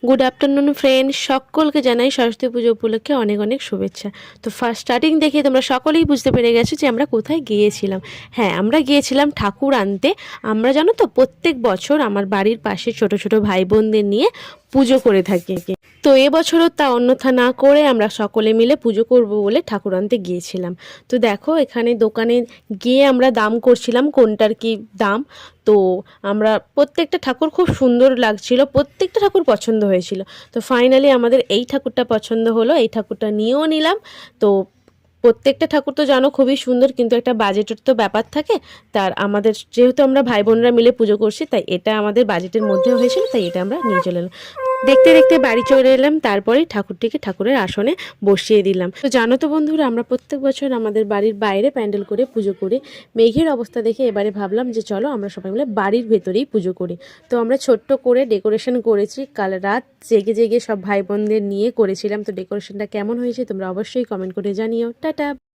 Good afternoon friend, সকলকে জানাই সরস্বতী পুজো উপলক্ষে অনেক অনেক শুভেচ্ছা। তো ফার্স্ট স্টার্টিং দেখে তোমরা সকলেই বুঝতে পেরে গেছো যে আমরা কোথায় গিয়েছিলাম। হ্যাঁ, আমরা গিয়েছিলাম ঠাকুর আনতে। আমরা জানো তো প্রত্যেক বছর আমার বাড়ির পাশে ছোট ছোট ভাই বোনদের নিয়ে পুজো করে থাকি। তো এবছরও তা অন্যথা না করে আমরা সকলে মিলে পুজো করব বলে ঠাকুর আনতে গিয়েছিলাম। তো দেখো, এখানে দোকানে গিয়ে আমরা দাম করছিলাম কোনটার কি দাম। তো আমরা প্রত্যেকটা ঠাকুর খুব সুন্দর লাগছিল, প্রত্যেকটা ঠাকুর পছন্দ হয়েছিল। তো ফাইনালি আমাদের এই ঠাকুরটা পছন্দ হলো, এই ঠাকুরটা নিয়েও নিলাম। তো প্রত্যেকটা ঠাকুর তো জানো খুবই সুন্দর, কিন্তু একটা বাজেটের তো ব্যাপার থাকে। তার আমাদের যেহেতু আমরা ভাই বোনরা মিলে পুজো করছি, তাই এটা আমাদের বাজেটের মধ্যে হয়েছিল, তাই এটা আমরা নিয়ে চলে এলাম। দেখতে দেখতে বাড়ি চলে এলাম, তারপরে ঠাকুরটিকে ঠাকুরের আসনে বসিয়ে দিলাম। তো জানো তো বন্ধুরা, আমরা প্রত্যেক বছর আমাদের বাড়ির বাইরে প্যান্ডেল করে পুজো করি। মেঘের অবস্থা দেখে এবারে ভাবলাম যে চলো আমরা সবাই মিলে বাড়ির ভেতরেই পুজো করি। তো আমরা ছোট্ট করে ডেকোরেশন করেছি, কাল রাত জেগে জেগে সব ভাই বোনদের নিয়ে করেছিলাম। তো ডেকোরেশনটা কেমন হয়েছে তোমরা অবশ্যই কমেন্ট করে জানিও। টাটা।